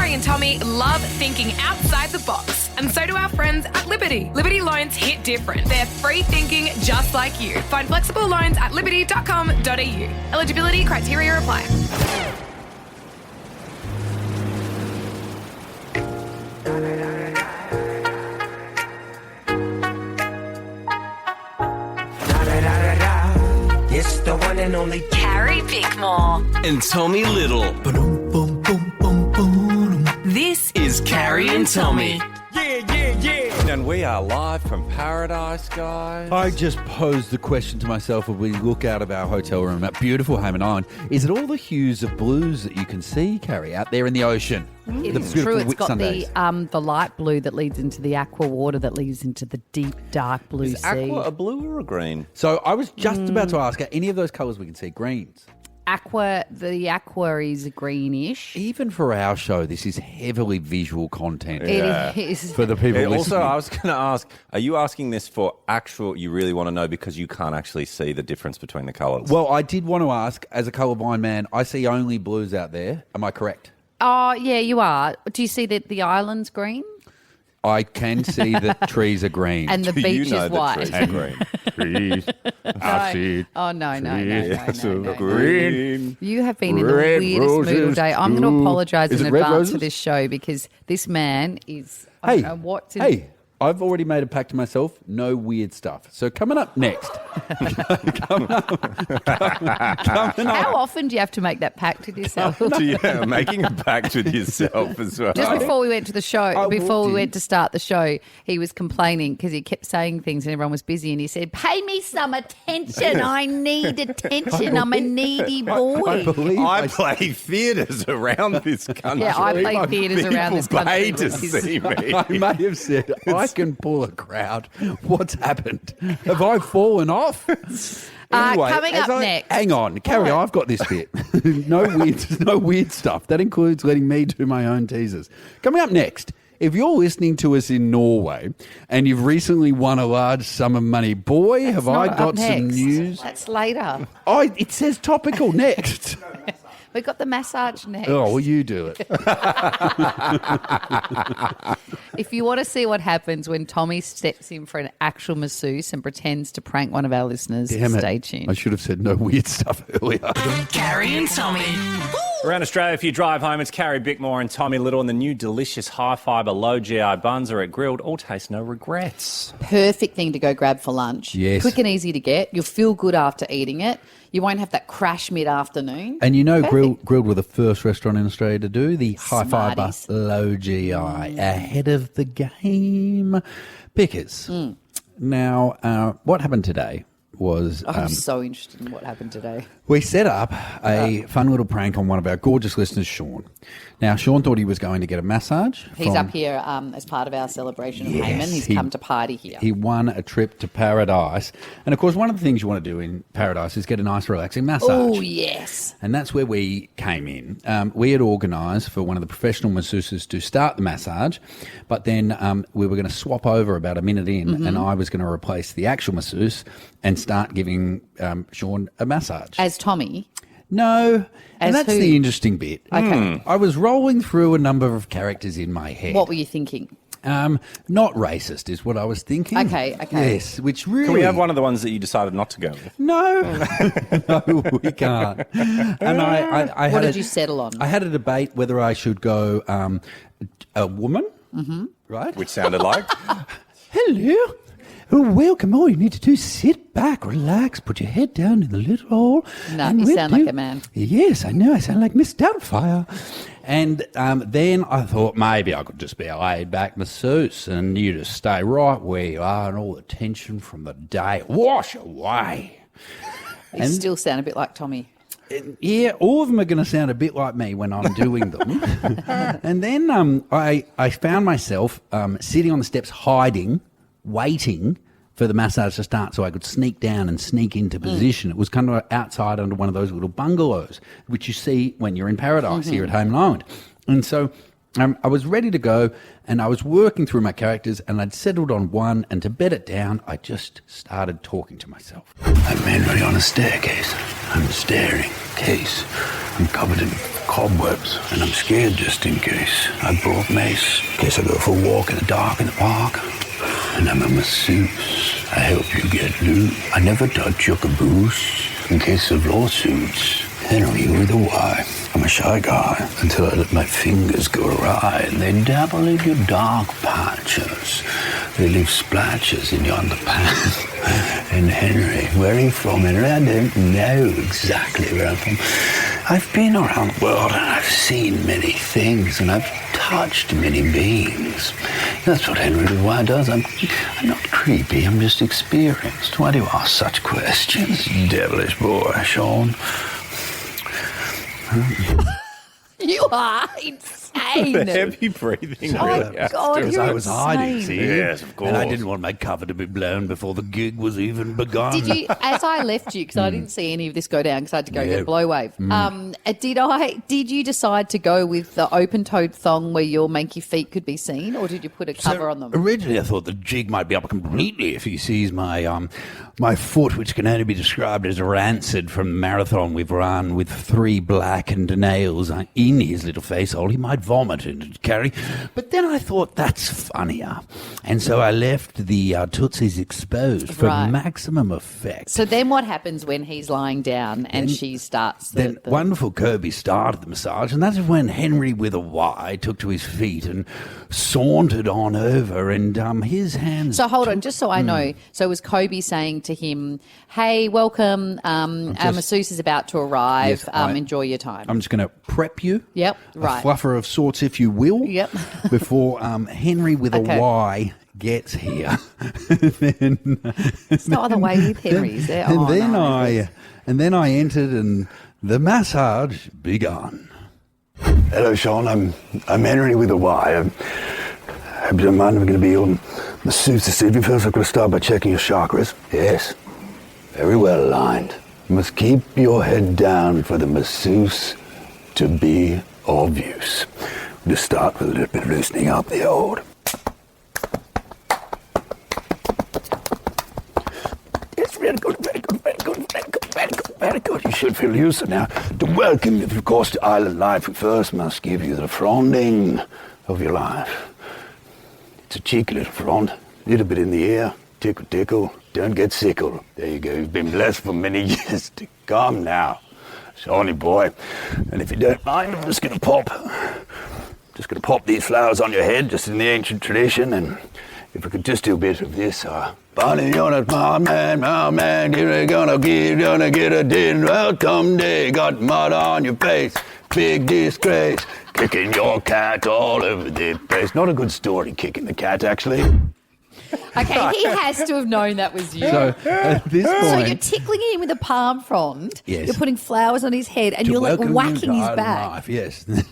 Carrie and Tommy love thinking outside the box. And so do our friends at Liberty. Liberty loans hit different. They're free thinking just like you. Find flexible loans at liberty.com.au. Eligibility criteria apply. It's the one and only Carrie Bickmore. And Tommy Little. This is Carrie and Tommy. And we are live from paradise, guys. I just posed the question to myself as we look out of our hotel room at beautiful Hayman Island. Is it all the hues of blues that you can see, Carrie, out there in the ocean? It's true. It's got the light blue that leads into the aqua water that leads into the deep, dark blue Is sea. aqua a blue or a green? So I was just about to ask, are any of those colours we can see greens? The aqua is greenish. Even for our show, this is heavily visual content. It is. For the people listening. Also, I was going to ask, are you asking this for actual, you really want to know because you can't actually see the difference between the colours? Well, I did want to ask, as a colourblind man, I see only blues out there. Am I correct? Oh, yeah, you are. Do you see that the island's green? I can see that trees are green. And the Do beach you know is that white. trees are green? Trees, I see Oh, no. Green. You have been in the Red weirdest mood all roses day. I'm going to too. apologise Is in it red advance roses? for this show because this man is... I don't know what's in... Hey, I've already made a pact to myself, no weird stuff. So coming up next. coming up. How often do you have to make that pact with yourself? Yeah, making a pact with yourself as well. Just before we went to the show, before we walked in. went to start the show, he was complaining because he kept saying things and everyone was busy and he said, pay me some attention. I need attention. I'm a needy boy. I believe I play theatres around this country. Yeah, I play theatres around this People country. pay to see me. I may have said, I can pull a crowd. What's happened? Have I fallen off? Coming as up next. Hang on, Carrie, I've got this bit. No weird stuff. That includes letting me do my own teasers. Coming up next, if you're listening to us in Norway and you've recently won a large sum of money, boy, That's have I not got up some next. news. That's later. Oh, it says topical next. We've got the massage next. Oh, well, you do it. If you want to see what happens when Tommy steps in for an actual masseuse and pretends to prank one of our listeners, Damn it. stay tuned. I should have said no weird stuff earlier. Carrie and Tommy. Around Australia, if you drive home, it's Carrie Bickmore and Tommy Little, and the new delicious high-fibre, low-GI buns are at Grilled. All taste, no regrets. Perfect thing to go grab for lunch. Yes. Quick and easy to get. You'll feel good after eating it. You won't have that crash mid-afternoon. And you know, Perfect. Grilled were the first restaurant in Australia to do the high fibre, Smarties. low GI, ahead of the game. Pickers. Now, what happened today was I'm so interested in what happened today. we set up a fun little prank on one of our gorgeous listeners, Sean. Now, Sean thought he was going to get a massage. He's up here as part of our celebration of Yes, Hayman. He's come to party here. He won a trip to paradise. And, of course, one of the things you want to do in paradise is get a nice, relaxing massage. Oh, yes. And that's where we came in. We had organised for one of the professional masseuses to start the massage, but then we were going to swap over about a minute in, and I was going to replace the actual masseuse and start giving Sean a massage. As Tommy. No, and As that's who? the interesting bit. Okay. I was rolling through a number of characters in my head. What were you thinking? Not racist is what I was thinking. Okay. Yes, which really... Can we have one of the ones that you decided not to go with? No, no, we can't. And I What had did you settle on? I had a debate whether I should go a woman, right? Which sounded like? Hello. Oh, welcome. All you need to do is sit back, relax, put your head down in the little hole. No, and you we'll sound like a man. Yes, I know. I sound like Miss Doubtfire. And then I thought maybe I could just be a laid-back masseuse and you just stay right where you are and all the tension from the day wash away. You still sound a bit like Tommy. Yeah, all of them are going to sound a bit like me when I'm doing them. And then I found myself sitting on the steps hiding, waiting for the massage to start so I could sneak down and sneak into position. It was kind of outside under one of those little bungalows, which you see when you're in paradise here at Hayman Island. And so I was ready to go and I was working through my characters and I'd settled on one, and to bed it down, I just started talking to myself. I'm manually on a staircase. I'm staring. Case. I'm covered in cobwebs, and I'm scared just in case. I brought mace, in case I go for a walk in the dark in the park. And I'm a masseuse. I help you get loose. I never touch your caboose in case of lawsuits. Henry with a Y. I'm a shy guy until I let my fingers go awry, and they dabble in your dark patches. They leave splashes in your underpants. And Henry, where are you from, Henry? I don't know exactly where I'm from. I've been around the world and I've seen many things and I've touched many beings. That's what Henry with a Y does. I'm not creepy, I'm just experienced. Why do you ask such questions, devilish boy, Sean? You are insane. The heavy breathing. Oh, my really God, Because you're I was hiding, insane. see? Yes, of course. And I didn't want my cover to be blown before the gig was even begun. Did you, as I left you, because I didn't see any of this go down because I had to go get a blow wave. Did you decide to go with the open-toed thong where your manky feet could be seen, or did you put a cover on them? Originally, I thought the jig might be up completely if he sees my my foot, which can only be described as rancid from the marathon we've run, with 3 blackened nails in his little face hole. He might vomit and carry. But then I thought that's funnier. And so I left the tootsies exposed for Right. maximum effect. So then what happens when he's lying down and she starts the... Then wonderful Kirby started the massage, and that's when Henry with a Y took to his feet and sauntered on over, and his hands... So hold on, just so I know. So was Kobe saying to him, hey, welcome, our masseuse is about to arrive, Yes, enjoy your time. I'm just going to prep you. Yep, right. A fluffer of sorts, if you will. Yep. Before Henry with a Okay. Y gets here. Then, It's not the way with Henry, is there? and Oh, then no. I entered, and the massage began. Hello, Sean. I'm Henry with a Y. I hope you don't mind. I'm going to be your masseuse this evening. First, I'm going to start by checking your chakras. Yes, very well aligned. You must keep your head down for the masseuse to be of use. We'll just start with a little bit of loosening up the old. It's very good, very good, very good, very good, very good, very good. You should feel looser now. To welcome you, of course, to island life, we first must give you the fronding of your life. It's a cheeky little frond, a little bit in the ear, tickle, tickle, don't get sickle. There you go, you've been blessed for many years to come now. Shawnee boy. And if you don't mind, I'm just gonna pop these flowers on your head, just in the ancient tradition, and if we could just do a bit of this, Bonnie on it, my man, you're gonna get a din. Welcome day, got mud on your face, big disgrace, kicking your cat all over the place. Not a good story, kicking the cat, actually. Okay, he has to have known that was you. So at this So point... you're tickling him with a palm frond. Yes. You're putting flowers on his head, and to you're like welcome whacking you to his island back. life, yes. And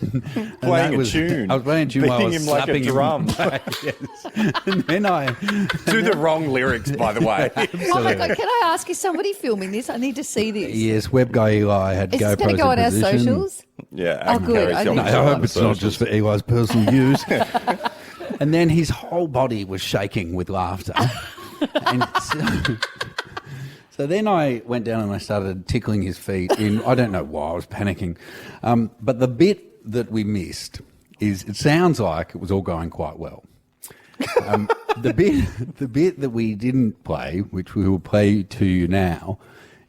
Playing that a tune. I was playing a tune while I Beating was him like a slapping drum. Yes. And then I... Do the wrong lyrics, by the way. Oh my God, can I ask, is somebody filming this? I need to see this. Yes, web guy Eli had Is this GoPros going to go on in our position. socials? Yeah. Oh, good. Harry's I on need No, the I to- hope it's not just for Eli's personal use. And then his whole body was shaking with laughter. And so then I went down and I started tickling his feet. I don't know why, I was panicking. But the bit that we missed is, it sounds like it was all going quite well. The bit that we didn't play, which we will play to you now,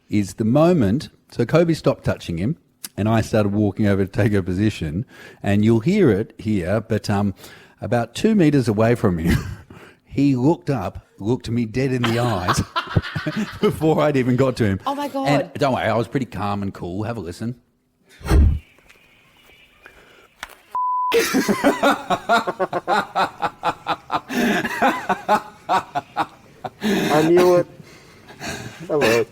is the moment. So Kobe stopped touching him, and I started walking over to take a position, and you'll hear it here, but about 2 meters away from him, he looked up, looked me dead in the eyes before I'd even got to him. Oh, my God. And don't worry, I was pretty calm and cool. Have a listen. I knew it. Hello.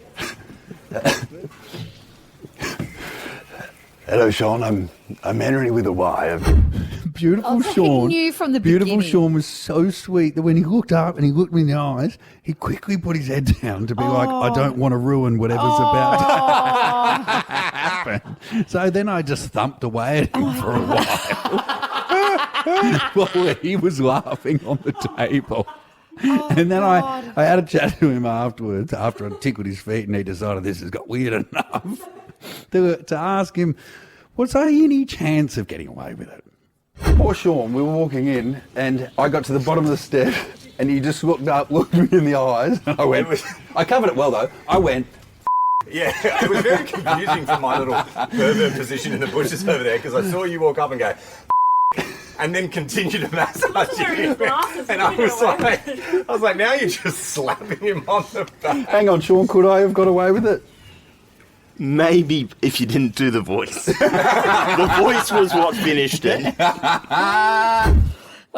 Hello, Sean. I'm Henry with a Y. Beautiful Oh, so he Sean. knew from the Beautiful beginning. Sean was so sweet that when he looked up and he looked me in the eyes, he quickly put his head down to be like, I don't want to ruin whatever's about to happen. So then I just thumped away at him for a while while he was laughing on the table. And then I had a chat to him afterwards, after I tickled his feet, and he decided this has got weird enough, to ask him Was there any chance of getting away with it? Poor Sean, we were walking in and I got to the bottom of the step and he just looked up, looked me in the eyes. And I went, I covered it well though. I went, yeah, it was very confusing for my little pervert position in the bushes over there because I saw you walk up and go, and then continue to massage him. And I was like, now you're just slapping him on the back. hang on, Sean, could I have got away with it? Maybe if you didn't do the voice. The voice was what finished it.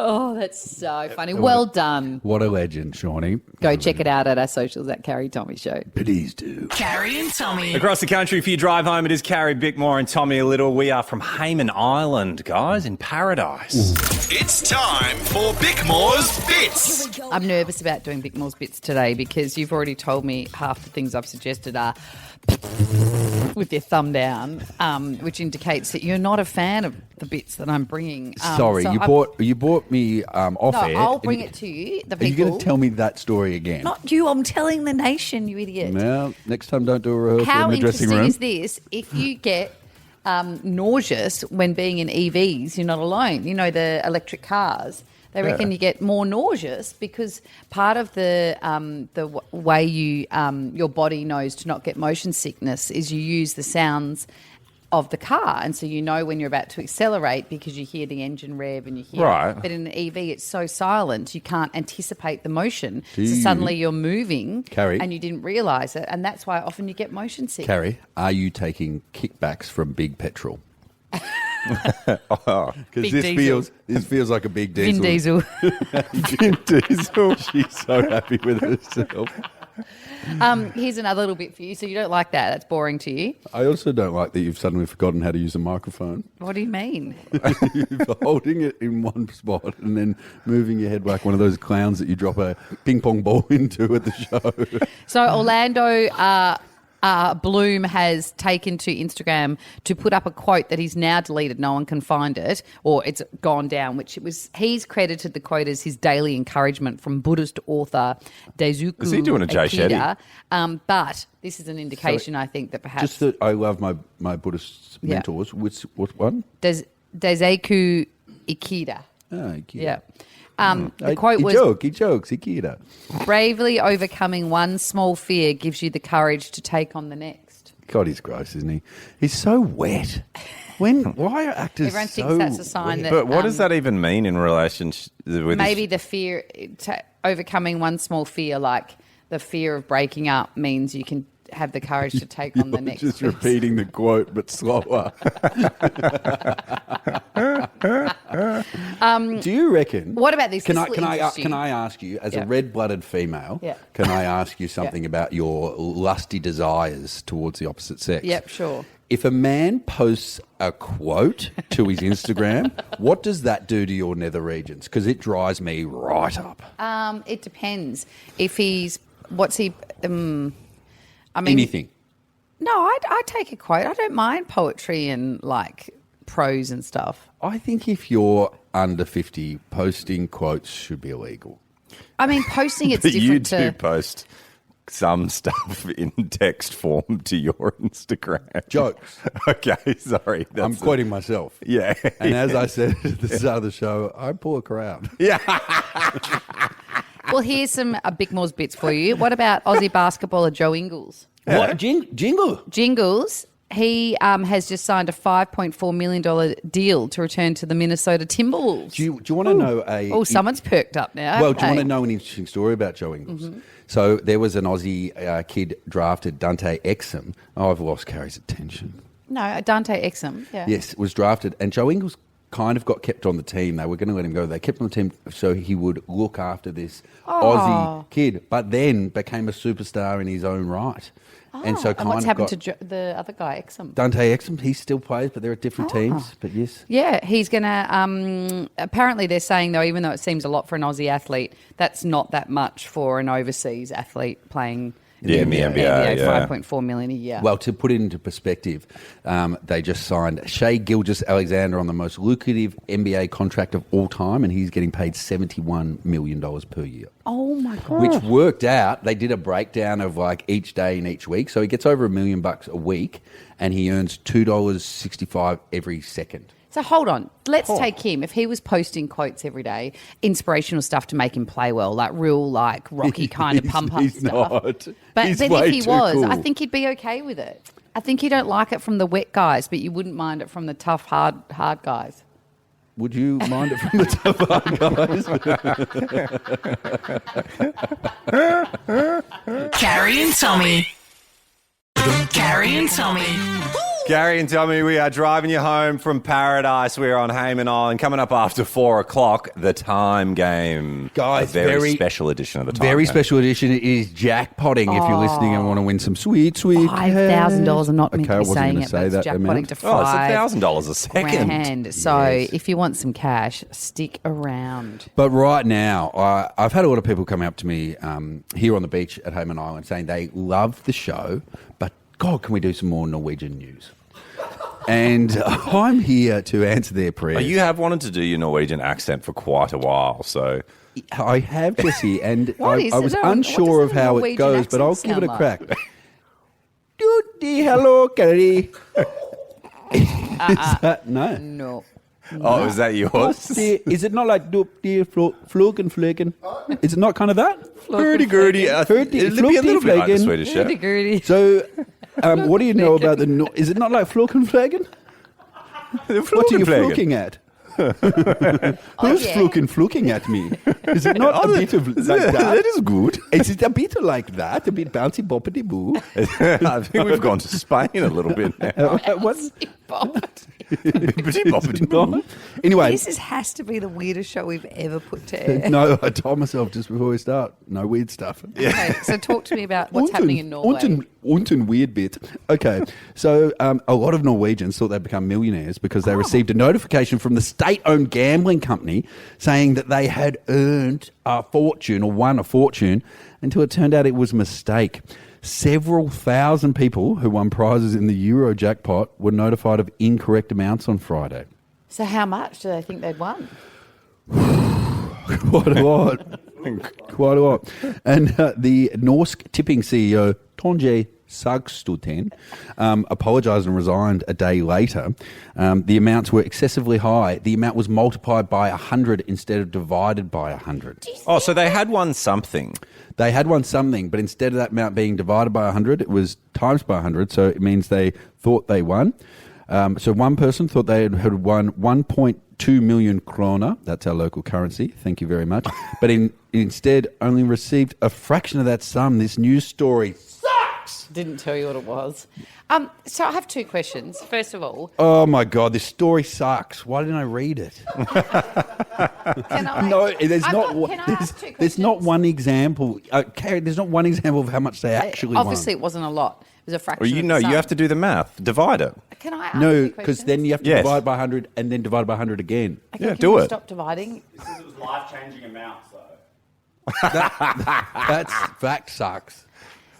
Oh, that's so funny. Well done. What a legend, Shawnee. Go check it out at our socials at Carrie Tommy Show. Please do. Carrie and Tommy. Across the country, if you drive home, it is Carrie Bickmore and Tommy Little. We are from Hayman Island, guys, in paradise. It's time for Bickmore's Bits. I'm nervous about doing Bickmore's Bits today because you've already told me half the things I've suggested are with your thumb down, which indicates that you're not a fan of the bits that I'm bringing. Sorry, so you bought me off No, air. I'll bring it to you. The Are you people. going to tell me that story again? Not you. I'm telling the nation, you idiot. No, next time don't do a rehearsal How in the dressing interesting room. is this? If you get nauseous when being in EVs, you're not alone. You know, the electric cars. They reckon you get more nauseous because part of the way you your body knows to not get motion sickness is you use the sounds of the car, and so you know when you're about to accelerate because you hear the engine rev and you hear. Right. But in an EV, it's so silent you can't anticipate the motion. Do so you- suddenly you're moving, Carrie? and you didn't realise it, and that's why often you get motion sick. Carrie, are you taking kickbacks from Big Petrol? Because Big this Diesel. feels like a big diesel. Vin Diesel. Vin Diesel. She's so happy with herself. Here's another little bit for you. So you don't like that? That's boring to you. I also don't like that you've suddenly forgotten how to use a microphone. What do you mean? You're holding it in one spot and then moving your head like one of those clowns that you drop a ping pong ball into at the show. So Orlando Bloom has taken to Instagram to put up a quote that he's now deleted. No one can find it, or it's gone down, which it was. He's credited the quote as his daily encouragement from Buddhist author Daisuke Is he doing a Jay Ikeda. But this is an indication, I think, that perhaps Just that I love my Buddhist Yeah. mentors. What one? Daisuke Ikeda. Oh, Ikeda. Yeah. The quote was, He jokes, Ikeda. bravely overcoming one small fear gives you the courage to take on the next. God, he's gross, isn't he? He's so wet. Why are actors Everyone so thinks that's a sign wet? that... But what does that even mean in relation with Maybe the fear, overcoming one small fear, like the fear of breaking up means you can have the courage to take on the next. Just repeating the quote, but slower. Do you reckon? What about this? Can This I will can I interest you. can I ask you, as Yeah. a red-blooded female? Yeah. Can I ask you something about your lusty desires towards the opposite sex? Yep, sure. If a man posts a quote to his Instagram, what does that do to your nether regions? Because it dries me right up. It depends. If he's, what's he? I mean, Anything. No, I take a quote. I don't mind poetry and like prose and stuff. I think if you're under 50, posting quotes should be illegal. I mean, posting it's But you different do to. post some stuff in text form to your Instagram. Jokes. Okay, sorry. I'm that's quoting myself. Yeah. And as I said at the start of the show, I pull a crowd. Well, here's some Bickmore's bits for you. What about Aussie basketballer Joe Ingles? What? Jingle? Jingles, he has just signed a $5.4 million deal to return to the Minnesota Timberwolves. Do you want to know Oh, someone's perked up now. Well, do you haven't want to they? know an interesting story about Joe Ingles? Mm-hmm. So there was an Aussie kid drafted, Dante Exum. Oh, I've lost Carrie's attention. No, Dante Exum. Yeah. Yes, was drafted. And Joe Ingles kind of got kept on the team. They were going to let him go. They kept him on the team so he would look after this Aussie kid, but then became a superstar in his own right. And so kind what's of happened got to the other guy, Exum? Dante Exum. He still plays, but they're at different teams. But yes. Yeah, he's going to... apparently they're saying, though, even though it seems a lot for an Aussie athlete, that's not that much for an overseas athlete playing... in the NBA, yeah. 5.4 million a year. Well, to put it into perspective, they just signed Shai Gilgeous-Alexander on the most lucrative NBA contract of all time, and he's getting paid $71 million per year. Oh my God. Which worked out. They did a breakdown of like each day and each week. So he gets over $1 million a week and he earns $2.65 every second. So hold on. Let's take him. If he was posting quotes every day, inspirational stuff to make him play well, like real, like Rocky kind of pump up He's stuff. not. But He's if way he too was, cool. I think he'd be okay with it. I think you don't like it from the wet guys, but you wouldn't mind it from the tough, hard guys. Would you mind it from the tough hard guys? Gary and Tommy. Gary and Tommy. Gary and Tommy, we are driving you home from paradise. We're on Hayman Island. Coming up after 4 o'clock, the Time Game. Guys, a very special edition of the Time Very Game. special edition. It is jackpotting if you're listening and want to win some sweet $5,000. I'm not meant to be I wasn't saying gonna it, say but it's that jackpotting amount. to Oh, it's $5,000 $1,000 a second. grand. So if you want some cash, stick around. But right now, I've had a lot of people come up to me here on the beach at Hayman Island saying they love the show, but God, can we do some more Norwegian news? And I'm here to answer their prayers. You have wanted to do your Norwegian accent for quite a while, so... I have, Jesse, and What I is was it? unsure What of does a how it Norwegian goes, but I'll accent give it a sound crack. like? Doody, hello, Gary. Is that, no. No. Oh, is that yours? Is it not like doopty, flogen, flegen? Is it not kind of that? Hurdy-gurdy. It'll be a little bit like the Swedish chef. Hurdy-gurdy. So, what do you know about the... Is it not like flogen, flegen? What are you fluking at? Who's fluking at me? Is it not a bit of like that? That is good. Is it a bit like that? A bit bouncy boppity boo? I think we've gone to Spain a little bit now. What? Bippity-boppity-boo. Anyway, This has to be the weirdest show we've ever put to air. no, I told myself just before we start, no weird stuff. Okay, so talk to me about what's happening in Norway. Unten weird bit. Okay, so a lot of Norwegians thought they'd become millionaires because they received a notification from the state-owned gambling company saying that they had earned a fortune or won a fortune until it turned out it was a mistake. Several thousand people who won prizes in the Euro jackpot were notified of incorrect amounts on Friday. So how much do they think they'd won? Quite a lot. Quite a lot. And the Norsk tipping CEO, Tonje Sagstuten, apologised and resigned a day later. The amounts were excessively high. The amount was multiplied by 100 instead of divided by 100. Oh, so they had won something. They had won something, but instead of that amount being divided by 100, it was times by 100, so it means they thought they won. So one person thought they had won 1.2 million kroner. That's our local currency. Thank you very much. But instead only received a fraction of that sum. This news story sucks. Didn't tell you what it was. So I have two questions. First of all, Oh my God, this story sucks. Why didn't I read it? can I? No, there's I've not. got- can I ask two There's not questions? one example. Carrie, there's not one example of how much they actually Obviously, won. it wasn't a lot. It was a fraction. Well, you of know, the sum. you have to do the math. Divide it. Can I ask No, you because questions? then you have to Yes. divide by 100 and then divide by 100 again. Okay, Yeah, can do you it. Stop dividing. It was life-changing amounts, though. That's fact sucks.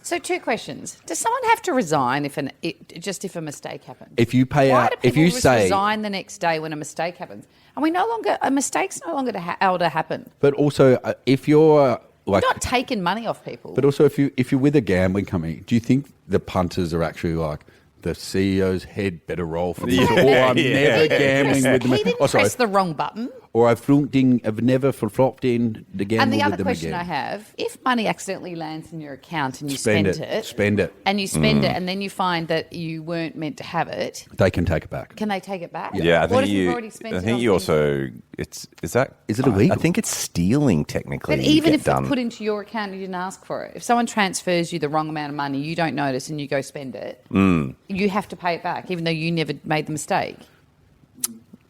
So two questions. Does someone have to resign if a mistake happens? If you pay Why out, do if people you just say, resign the next day when a mistake happens? And a mistake's no longer able to happen. but also if you're like, Not taking money off people. but also if you're with a gambling company, do you think the punters are actually like, the CEO's head better roll for this, or I'm never gambling with them. He didn't press the wrong button. Or I've never flopped in the gamble And the with other them question again. I have, if money accidentally lands in your account and you Spend spend it. it, Spend it. and you spend it, and then you find that you weren't meant to have it, They can take it back. can they take it back? Yeah, I What think if you've already spent I it think on you things- also. Is it illegal? I think it's stealing technically. But you even get if done. it's put into your account and you didn't ask for it, if someone transfers you the wrong amount of money, you don't notice and you go spend it, you have to pay it back, even though you never made the mistake.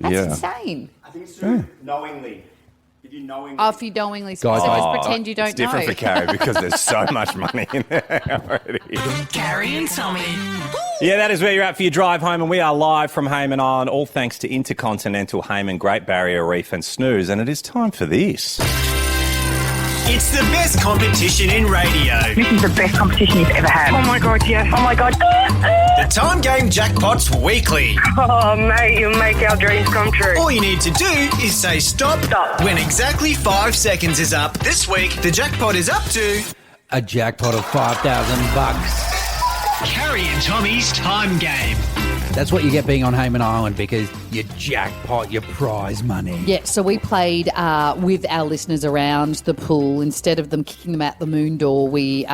That's Yeah. insane. I think it's true. Knowingly. If you knowingly... Oh, if you knowingly spend Guys, it, Oh, just pretend you don't it's different know. for Carrie because there's so much money in there already. Gary and Tommy. Yeah, that is where you're at for your drive home, and we are live from Hayman Island, all thanks to Intercontinental Hayman, Great Barrier Reef and Snooze, and it is time for this. It's the best competition in radio. This is the best competition you've ever had. Oh my God, yes. Oh my God. The Time Game Jackpot's weekly. Oh, mate, you make our dreams come true. All you need to do is say stop when exactly 5 seconds is up. This week, the jackpot is up to... A jackpot of $5,000. Carrie and Tommy's Time Game. That's what you get being on Hayman Island, because you jackpot your prize money. Yeah, so we played with our listeners around the pool. Instead of them kicking them out the moon door, we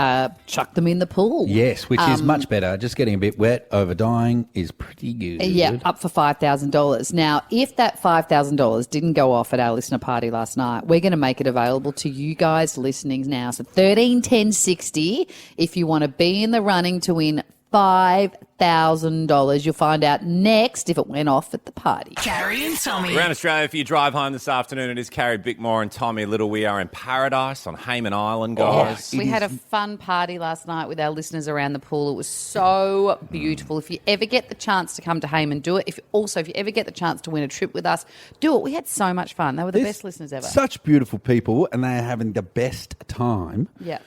chucked them in the pool. Yes, which is much better. Just getting a bit wet, over dying is pretty good. Yeah, up for $5,000. Now, if that $5,000 didn't go off at our listener party last night, we're going to make it available to you guys listening now. So 13 10 60 if you want to be in the running to win $5,000. You'll find out next if it went off at the party. Carrie and Tommy. Around Australia, if you drive home this afternoon, it is Carrie Bickmore and Tommy Little. We are in paradise on Hayman Island, guys. We had a fun party last night with our listeners around the pool. It was so beautiful. If you ever get the chance to come to Hayman, do it. If you ever get the chance to win a trip with us, do it. We had so much fun. They were the best listeners ever. Such beautiful people, and they are having the best time. Yeah.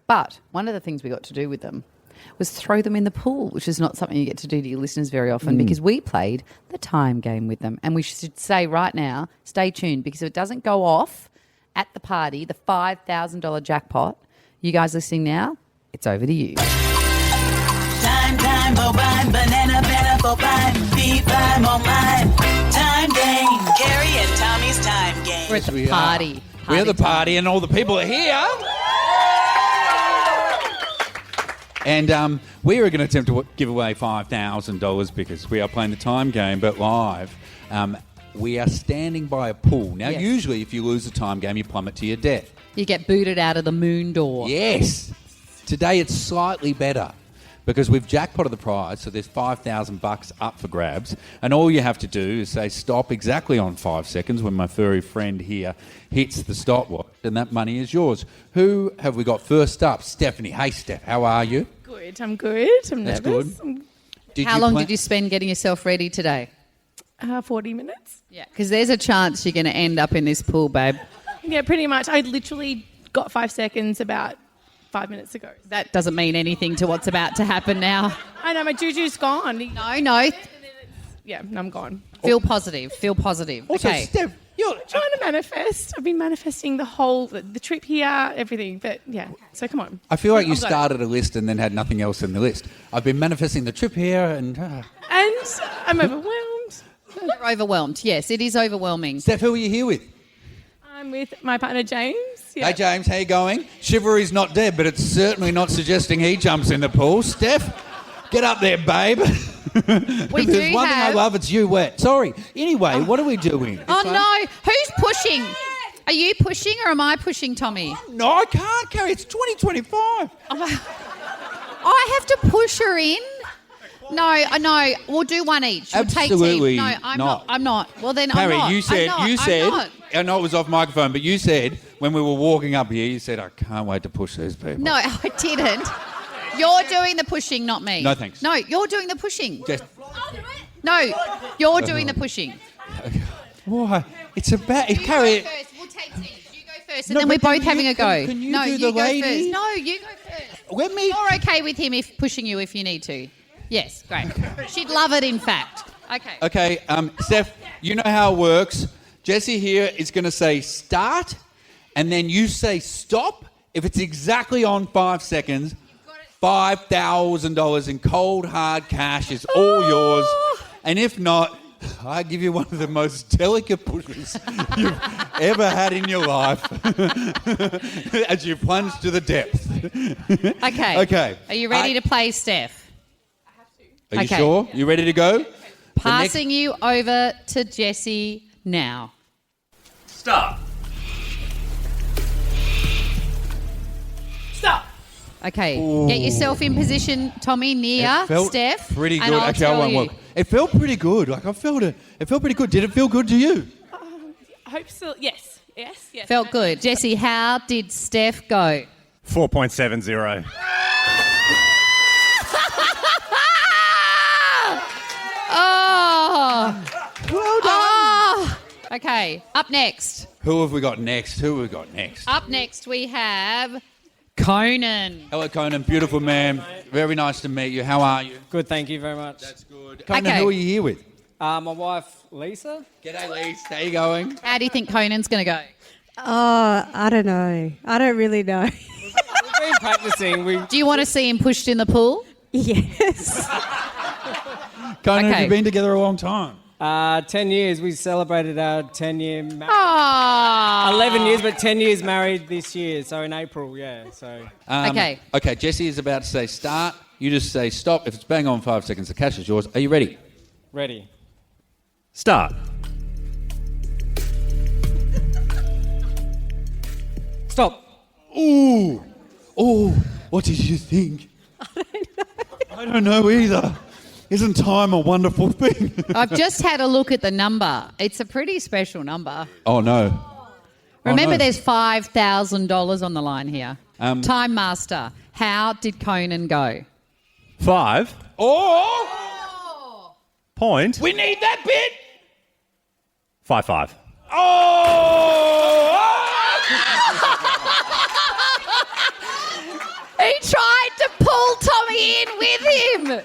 But one of the things we got to do with them was throw them in the pool, which is not something you get to do to your listeners very often, because we played the time game with them. And we should say right now, stay tuned, because if it doesn't go off at the party, the $5,000 jackpot, you guys listening now, it's over to you. Time for mine, banana for mine, B5 on mine. Time game, Carrie and Tommy's time game. We're at the party. We're at the party, and all the people are here. And we are going to attempt to give away $5,000 because we are playing the time game, but live. We are standing by a pool. Now, usually if you lose a time game, you plummet to your death. You get booted out of the moon door. Yes. Today it's slightly better because we've jackpotted the prize, so there's $5,000 up for grabs. And all you have to do is say stop exactly on 5 seconds when my furry friend here hits the stopwatch, and that money is yours. Who have we got first up? Stephanie. Hey, Steph, how are you? Good, I'm good. I'm That's nervous. good. How long did you spend getting yourself ready today? 40 minutes. Yeah, because there's a chance you're going to end up in this pool, babe. Yeah, pretty much. I literally got 5 seconds about 5 minutes ago. That doesn't mean anything to what's about to happen now. I know, my juju's gone. No. Yeah, I'm gone. Feel positive. Also, okay. Steph, I'm trying to manifest. I've been manifesting the trip here, everything. But yeah, so come on. I feel like you I've got started a list and then had nothing else in the list. I've been manifesting the trip here and... And I'm overwhelmed. You're overwhelmed. Yes, it is overwhelming. Steph, who are you here with? I'm with my partner, James. Yeah. Hey, James, how you going? Chivalry's not dead, but it's certainly not suggesting he jumps in the pool. Steph, get up there, babe. We There's do one thing I love, it's you wet. Sorry. Anyway, what are we doing? Oh, no. Who's pushing? Are you pushing or am I pushing, Tommy? No, I can't, Carrie. It's 2025. I have to push her in? No. We'll do one each. We'll Absolutely take team. No, I'm not. I'm not. Well, then Carrie, I'm not. you said, I'm not. I know it was off microphone, but you said when we were walking up here, you said, I can't wait to push these people. No, I didn't. You're doing the pushing, not me. No, thanks. No, you're doing the pushing. Just... No, you're doing the pushing. Why? It's about... Carrie... We'll take teams. You go first, and then we're both having a go. Can you no, do you the go lady? first. No, you go first. Let me... You're okay with him if pushing you if you need to. Yes, great. She'd love it, in fact. Okay. Okay, Steph, you know how it works. Jessie here is going to say start, and then you say stop. If it's exactly on 5 seconds, $5,000 in cold, hard cash is all yours. And if not, I give you one of the most delicate pushes you've ever had in your life as you plunge to the depths. Okay. Are you ready to play, Steph? Are you sure? You ready to go? Passing you over to Jessie now. Stop. Stop. Okay. Ooh. Get yourself in position, Tommy, near It felt Steph. pretty and good. I'll Actually, I tell won't you. look. It felt pretty good. Like it felt pretty good. Did it feel good to you? I hope so. Yes. Felt good. Jessie, how did Steph go? 4.70. Oh. Well done. Oh. Okay, up next. Who have we got next? Up next we have Conan. Hello, Conan. Beautiful man. Very nice to meet you. How are you? Good, thank you very much. That's good. Conan, who are you here with? My wife, Lisa. G'day, Lisa. How you going? How do you think Conan's going to go? Oh, I don't know. I don't really know. We've been practicing. Do you want to see him pushed in the pool? Yes. Conan, Okay. have you been together a long time? 10 years. We celebrated our 10-year marriage. Aww. 11 years, but 10 years married this year. So in April, yeah. So. Okay. Okay, Jesse is about to say start. You just say stop. If it's bang on 5 seconds, the cash is yours. Are you ready? Ready. Start. Stop. Ooh. Oh, what did you think? I don't know either. Isn't time a wonderful thing? I've just had a look at the number. It's a pretty special number. Oh, no. Remember, no. there's $5,000 on the line here. Time Master, how did Conan go? 5. Oh! Point. We need that bit! 5-5. Oh! He tried to pull Tommy in with him.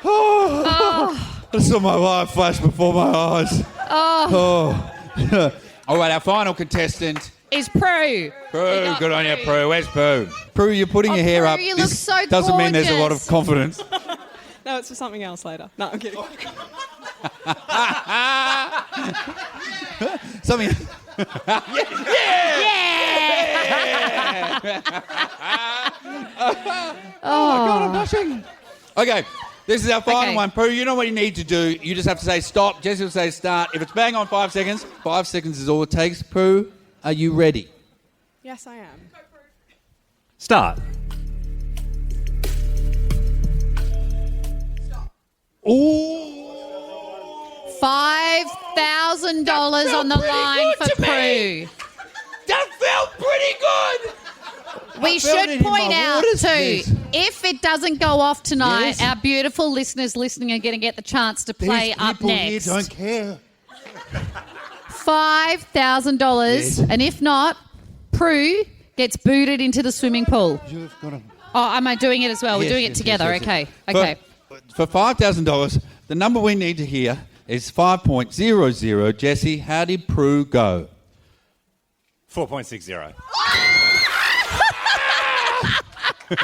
I saw my life flash before my eyes. Oh. All right, our final contestant. Is Prue. Prue, good on you, Prue. Where's Prue? Prue, you're putting your hair Prue, up. you look This so doesn't mean there's a lot of gorgeous. confidence. No, it's for something else later. No, I'm kidding. Something. Oh, my God, I'm blushing. Okay, this is our final one. Prue, you know what you need to do. You just have to say stop. Jesse will say start. If it's bang on 5 seconds, 5 seconds is all it takes. Prue, are you ready? Yes, I am. Start. $5,000 on the line for Prue. That felt pretty good. We should point out too, if it doesn't go off tonight, Yes. our beautiful listeners listening are going to get the chance to play These up people here next. don't care. $5,000, and if not, Prue gets booted into the swimming pool. Oh, am I doing it as well? We're Yes, doing it yes, together. yes, Okay. yes. Okay. For $5,000, the number we need to hear is 5.00. Jesse, how did Prue go? 4.60. Good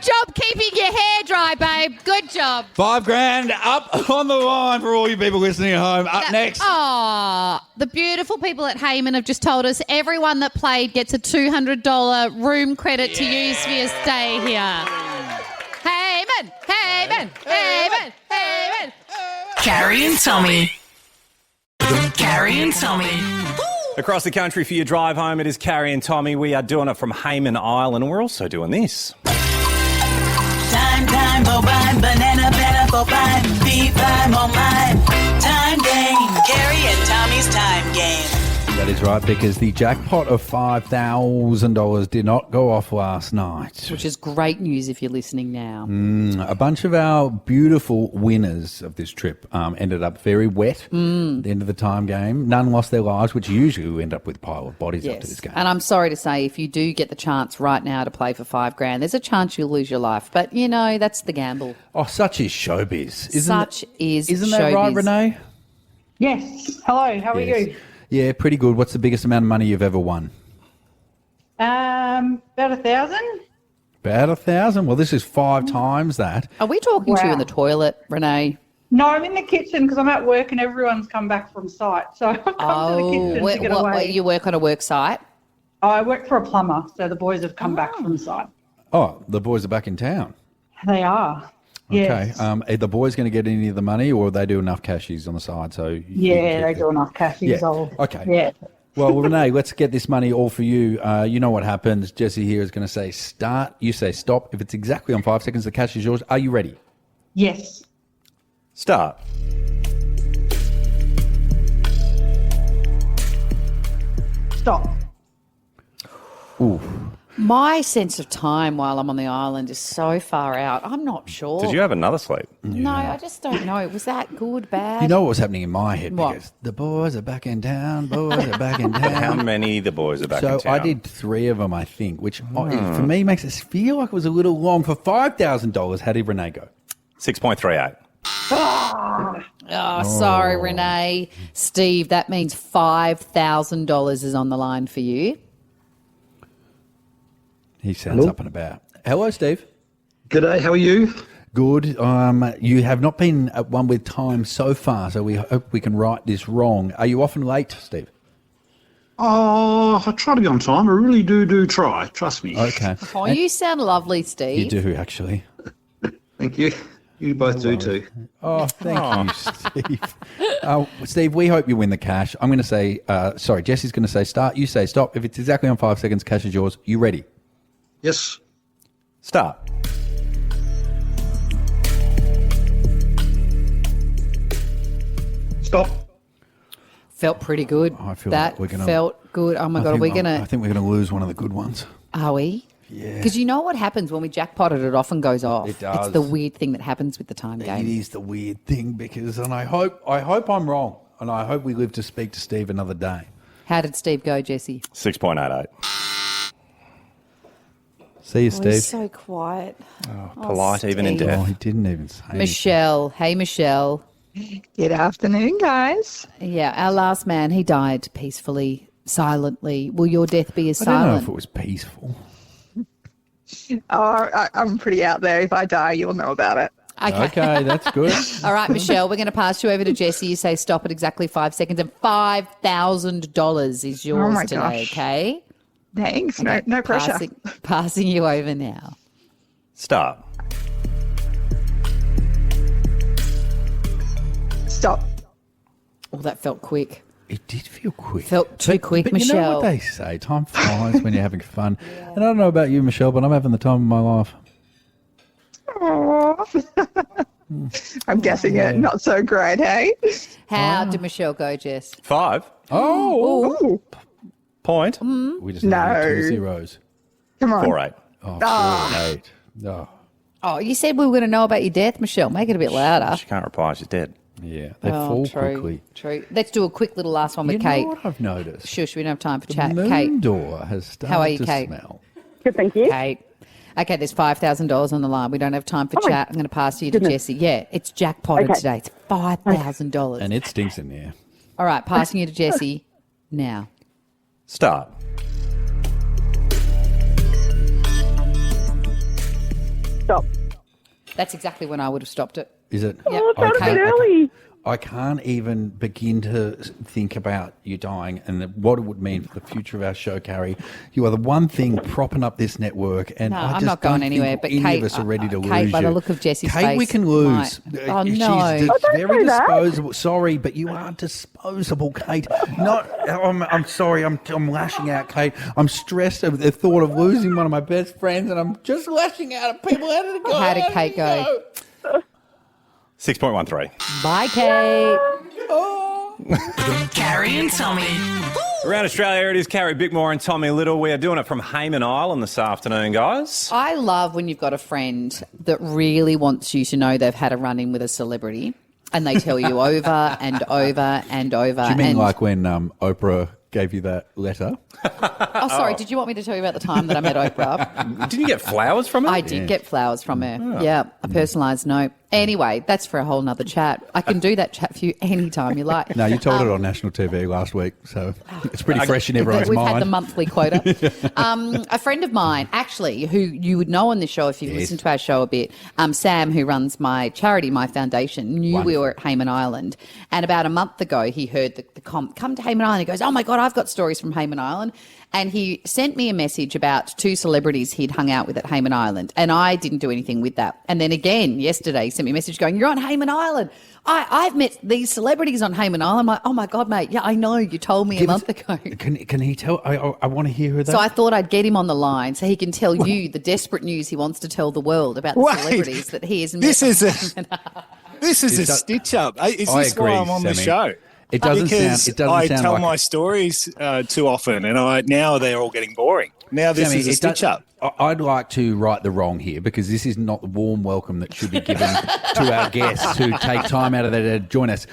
job keeping your hair dry, babe. Good job. $5,000 up on the line for all you people listening at home. Up next. Oh, the beautiful people at Hayman have just told us everyone that played gets a $200 room credit to use for your stay here. Hayman, Hayman, Hayman, Hayman. Carrie and Tommy. Carrie and Tommy. Across the country for your drive home, it is Carrie and Tommy. We are doing it from Hayman Island, and we're also doing this. Time, bovine, banana, bovine, B5 online. Time game. Carrie and Tommy's time game. That is right, because the jackpot of $5,000 did not go off last night. Which is great news if you're listening now. A bunch of our beautiful winners of this trip ended up very wet at the end of the time game. None lost their lives, which usually we end up with a pile of bodies after this game. And I'm sorry to say, if you do get the chance right now to play for $5,000, there's a chance you'll lose your life. But, you know, that's the gamble. Oh, such is showbiz. Isn't that right, Renee? Yes. Hello, how are you? Yeah, pretty good. What's the biggest amount of money you've ever won? About 1,000. About 1,000. Well, this is 5 times that. Are we talking to you in Wow. the toilet, Renee? No, I'm in the kitchen because I'm at work and everyone's come back from site. So I've come to the kitchen to get away. You work on a work site? I work for a plumber, so the boys have come back from site. Oh, the boys are back in town. They are. Okay. Yes. Are the boys going to get any of the money, or they do enough cashies on the side? So Yeah, they do enough cashies. Yeah. Okay. Yeah. Well, Renee, let's get this money all for you. You know what happens. Jesse here is going to say start. You say stop. If it's exactly on 5 seconds, the cash is yours. Are you ready? Yes. Start. Stop. Ooh. My sense of time while I'm on the island is so far out. I'm not sure. Did you have another sleep? No, I just don't know. Was that good, bad? You know what was happening in my head? What? Because the boys are back in town, boys are back in town. How many the boys are back in So town? I did 3 of them, I think, which for me makes us feel like it was a little long. For $5,000, how did Renee go? 6.38. Oh, sorry, Renee. Steve, that means $5,000 is on the line for you. He sounds up and about. Hello, Steve. G'day, how are you? Good. You have not been at one with time so far, so we hope we can right this wrong. Are you often late, Steve? Oh, I try to be on time. I really do try. Trust me. Okay. Oh, you sound lovely, Steve. You do, actually. Thank you. You both do too. Oh, thank you, Steve. Steve, we hope you win the cash. I'm going to say, sorry, Jesse's going to say start. You say stop. If it's exactly on 5 seconds, cash is yours. You ready? Yes. Start. Stop. Felt pretty good. I feel that like we're gonna, felt good. Oh my God, are we going I to... think we're going to lose one of the good ones. Are we? Yeah. Because you know what happens when we jackpot it often goes off. It does. It's the weird thing that happens with the time game. It is the weird thing because, and I hope I'm wrong, and I hope we live to speak to Steve another day. How did Steve go, Jesse? 6.88. See you, Steve. He's so quiet. Polite even in Steve. death. Oh, he didn't even say anything. Michelle. Hey, Michelle. Good afternoon, guys. Yeah, our last man, he died peacefully, silently. Will your death be as I don't know silent? if it was peaceful. Oh, I'm pretty out there. If I die, you'll know about it. Okay, that's good. All right, Michelle, we're going to pass you over to Jesse. You say stop at exactly 5 seconds, and $5,000 is yours my today, gosh. okay? Thanks. Okay, No pressure. Passing you over now. Start. Stop. Oh, that felt quick. It did feel quick. Felt too quick, but Michelle. You know what they say, time flies when you're having fun. And I don't know about you, Michelle, but I'm having the time of my life. I'm guessing it. Not so great, hey? How did Michelle go, Jess? 5. Ooh. Point. We just need to get 2 zeros. Come on. 4.8. Oh, Ah. 4-8. Oh. Oh, you said we were going to know about your death, Michelle. Make it a bit louder. She can't reply. She's dead. Yeah, they fall quickly. True. Let's do a quick little last one with You Kate. know what I've noticed? Shush, we don't have time for The chat. moon Kate, door has started how are you, to Kate? smell. Good, thank you. Kate. Okay, there's $5,000 on the line. We don't have time for chat. I'm going to pass you to Jesse. Yeah, it's jackpotted today. It's $5,000. And it stinks in there. All right, passing you to Jesse now. Start. Stop. That's exactly when I would have stopped it. Is it? Yeah. Oh, it's a bit early. I can't even begin to think about you dying and what it would mean for the future of our show, Carrie. You are the one thing propping up this network, and No, I I'm just not going don't anywhere. think But any Kate, of us are ready to Kate, lose by you. the look of Jessie's Kate, face, we can lose. Oh, She's no. very say that. disposable. Sorry, but you are disposable, Kate. Not. I'm sorry. I'm lashing out, Kate. I'm stressed over the thought of losing one of my best friends, and I'm just lashing out at people. How did it go? How did Kate go? 6.13. Bye, Kate. Carrie and Tommy. Around Australia, it is Carrie Bickmore and Tommy Little. We are doing it from Hayman Island this afternoon, guys. I love when you've got a friend that really wants you to know they've had a run-in with a celebrity and they tell you over and over and over. Do you mean and, like when Oprah gave you that letter? Oh, sorry. Did you want me to tell you about the time that I met Oprah? Didn't you get flowers from her? I did get flowers from her. Yeah, a personalised note. Anyway, that's for a whole nother chat. I can do that chat for you anytime you like. No, you told it on national TV last week, so it's pretty fresh in everyone's We've mind. had the monthly quota. A friend of mine, actually, who you would know on the show if you've listened to our show a bit, Sam, who runs my charity, my foundation, knew we were at Hayman Island. And about a month ago, he heard the come to Hayman Island. He goes, oh, my God, I've got stories from Hayman Island. And he sent me a message about 2 celebrities he'd hung out with at Hayman Island. And I didn't do anything with that. And then again, yesterday, he sent me a message going, you're on Hayman Island. I've met these celebrities on Hayman Island. I'm like, oh, my God, mate. Yeah, I know. You told me a month ago. Can he tell? I want to hear who that. So I thought I'd get him on the line so he can tell you the desperate news he wants to tell the world about the celebrities that he has met. This is a stitch up. Is this why I'm on the show? It doesn't because sound. It doesn't I sound tell like my stories too often, and now they're all getting boring. Now this Sammy, is a stitch up. I'd like to right the wrong here because this is not the warm welcome that should be given to our guests who take time out of their day to join us.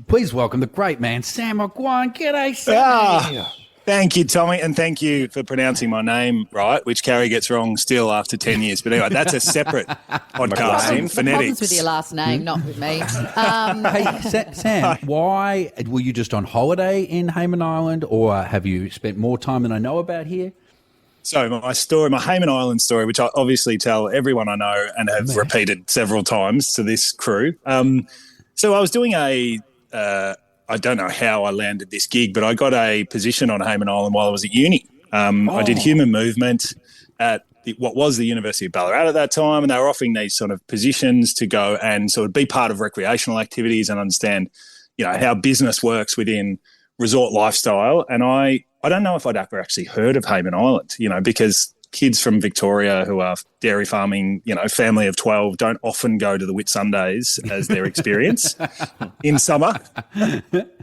Please welcome the great man, Sam McGuane. G'day, Sam. Thank you, Tommy, and thank you for pronouncing my name right, which Carrie gets wrong still after 10 years. But anyway, that's a separate podcast on Problems phonetics. with your last name, not with me. Hey, Sam, why were you just on holiday in Hayman Island, or have you spent more time than I know about here? So my Hayman Island story, which I obviously tell everyone I know and have repeated several times to this crew. So I was doing I don't know how I landed this gig, but I got a position on Hayman Island while I was at uni. I did human movement at what was the University of Ballarat at that time, and they were offering these sort of positions to go and sort of be part of recreational activities and understand, how business works within resort lifestyle. And I don't know if I'd ever actually heard of Hayman Island, because kids from Victoria who are dairy farming, family of 12, don't often go to the Whitsundays as their experience in summer.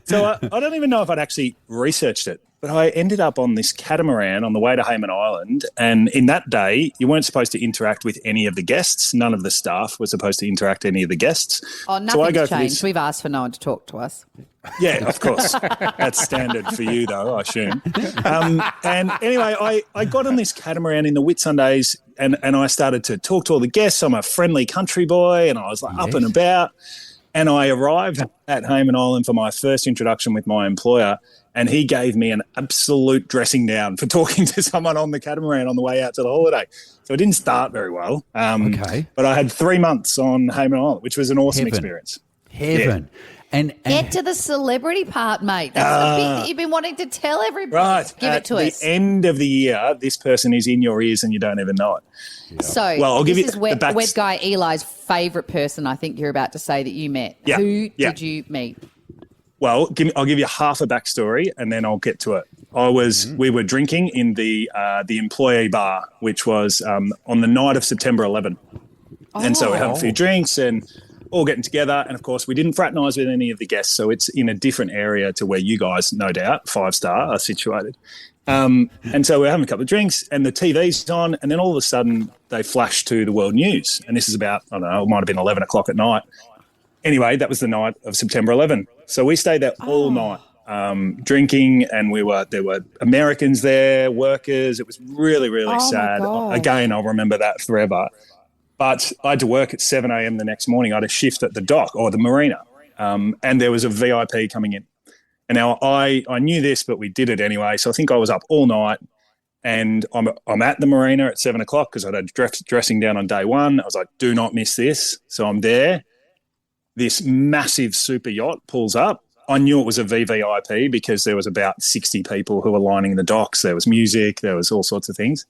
So I don't even know if I'd actually researched it, but I ended up on this catamaran on the way to Hayman Island. And in that day, you weren't supposed to interact with any of the guests. None of the staff were supposed to interact with any of the guests. Oh, nothing's changed. We've asked for no one to talk to us. Yeah, of course. That's standard for you, though, I assume. And anyway, I got on this catamaran in the Whitsundays and I started to talk to all the guests. I'm a friendly country boy and I was like up and about. And I arrived at Hayman Island for my first introduction with my employer, and he gave me an absolute dressing down for talking to someone on the catamaran on the way out to the holiday. So it didn't start very well. But I had 3 months on Hayman Island, which was an awesome experience. Heaven. Yeah. And get to the celebrity part, mate. That's the bit that you've been wanting to tell everybody. Right. Give it to us. At the end of the year, this person is in your ears and you don't even know it. Yeah. So I'll give this you is wet guy Eli's favourite person, I think you're about to say that you met. Yeah. Who did you meet? Well, I'll give you half a backstory and then I'll get to it. We were drinking in the employee bar, which was on the night of September 11. And so we had a few drinks and all getting together. And of course, we didn't fraternise with any of the guests. So it's in a different area to where you guys, no doubt, 5-star, are situated. And so we're having a couple of drinks and the TV's on. And then all of a sudden they flash to the world news. And this is about, I don't know, it might have been 11 o'clock at night. Anyway, that was the night of September 11. So we stayed there all night drinking, and there were Americans there, workers. It was really, really sad. Again, I'll remember that forever. But I had to work at 7 a.m. the next morning. I had a shift at the dock or the marina, and there was a VIP coming in. And now I knew this, but we did it anyway. So I think I was up all night, and I'm at the marina at 7 o'clock because I had dressing down on day one. I was like, do not miss this. So I'm there. This massive super yacht pulls up. I knew it was a VVIP because there was about 60 people who were lining the docks. There was music. There was all sorts of things.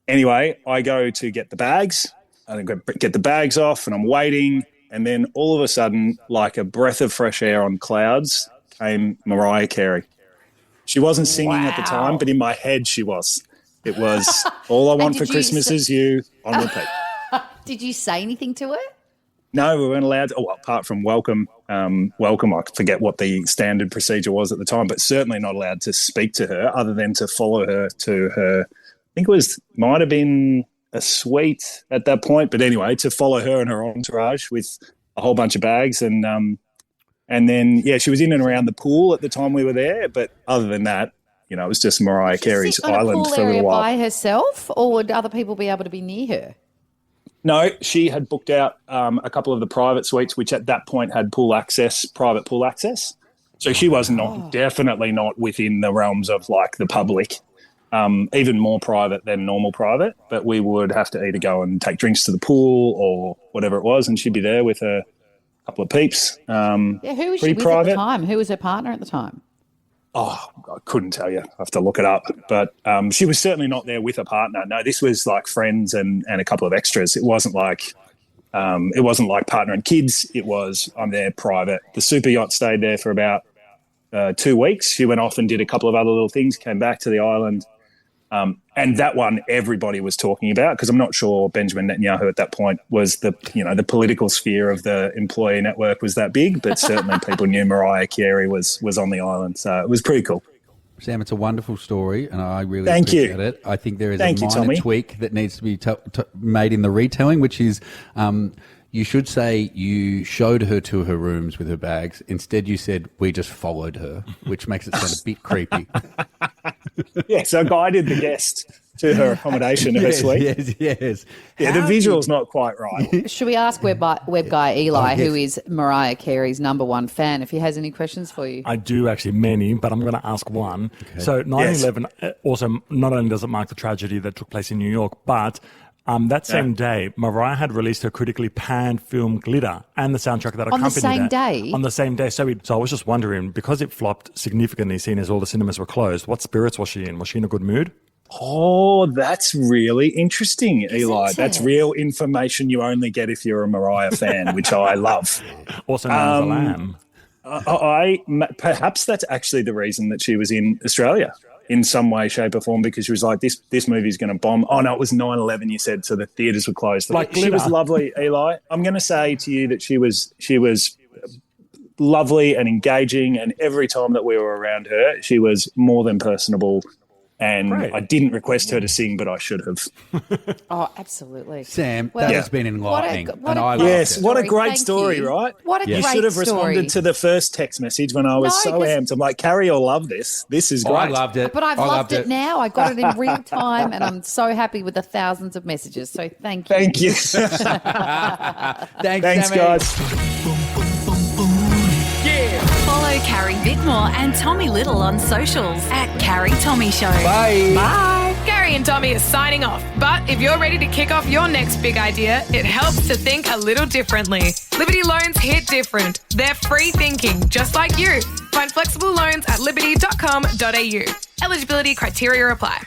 Anyway, I go to get the bags. I get the bags off and I'm waiting. And then all of a sudden, like a breath of fresh air on clouds, came Mariah Carey. She wasn't singing at the time, but in my head she was. It was All I Want for Christmas Is You on repeat. Did you say anything to her? No, we weren't allowed to. Oh, well, apart from welcome. I forget what the standard procedure was at the time, but certainly not allowed to speak to her other than to follow her to her. I think it might have been a suite at that point, but anyway, to follow her and her entourage with a whole bunch of bags, and then she was in and around the pool at the time we were there, but other than that, it was just Mariah Carey's island for a little while. By herself, or would other people be able to be near her? No, she had booked out a couple of the private suites, which at that point had private pool access. So she was definitely not within the realms of like the public, even more private than normal private. But we would have to either go and take drinks to the pool or whatever it was, and she'd be there with a couple of peeps. Who was she with at the time? Who was her partner at the time? Oh, I couldn't tell you. I have to look it up. But she was certainly not there with a partner. No, this was like friends and a couple of extras. It wasn't like partner and kids. It was I'm there private. The super yacht stayed there for about 2 weeks. She went off and did a couple of other little things, came back to the island. And that one everybody was talking about, because I'm not sure Benjamin Netanyahu at that point was the political sphere of the employee network was that big, but certainly people knew Mariah Carey was on the island. So it was pretty cool. Sam, it's a wonderful story, and I really Thank you. appreciate it. I think there is Thank a you, minor Tommy. tweak that needs to be made in the retelling, which is you should say you showed her to her rooms with her bags. Instead, you said, we just followed her, which makes it sound a bit creepy. Yeah, so I guided the guest to her accommodation in her suite. Yes. Yeah, the visual's not quite right. Should we ask web guy Eli, Oh, yes. who is Mariah Carey's #1 fan, if he has any questions for you? I do actually, many, but I'm going to ask one. So 9/11 also not only does it mark the tragedy that took place in New York, but that same day, Mariah had released her critically panned film Glitter and the soundtrack that On the accompanied same that. day? On the same day. So I was just wondering, because it flopped significantly, seeing as all the cinemas were closed, what spirits was she in? Was she in a good mood? Oh, that's really interesting, Eli. it? That's real information you only get if you're a Mariah fan, which I love. Also known as a lamb. Perhaps that's actually the reason that she was in Australia in some way, shape or form, because she was like, this movie's going to bomb. Oh, no, it was 9/11, you said, so the theatres were closed. Like she was Glitter. lovely, Eli. I'm going to say to you that she was lovely and engaging, and every time that we were around her, she was more than personable. And Great. I didn't request her to sing, but I should have. Oh, absolutely. Sam, Well, that has been enlightening. what a I loved Yes, it. what a great Thank story, you. right? What a You great should have story. responded to the first text message when I was No, so 'cause- amped. I'm like, Carrie, you'll love this. This is great. I loved it. But I've I loved it now. I got it in real time, and I'm so happy with the thousands of messages. So thank you. Thank you. Thanks, Thanks, Sammy. guys. Follow Carrie Bickmore and Tommy Little on socials at Carrie Tommy Show. Bye. Bye. Gary and Tommy are signing off. But if you're ready to kick off your next big idea, it helps to think a little differently. Liberty Loans hit different. They're free thinking, just like you. Find flexible loans at liberty.com.au. Eligibility criteria apply.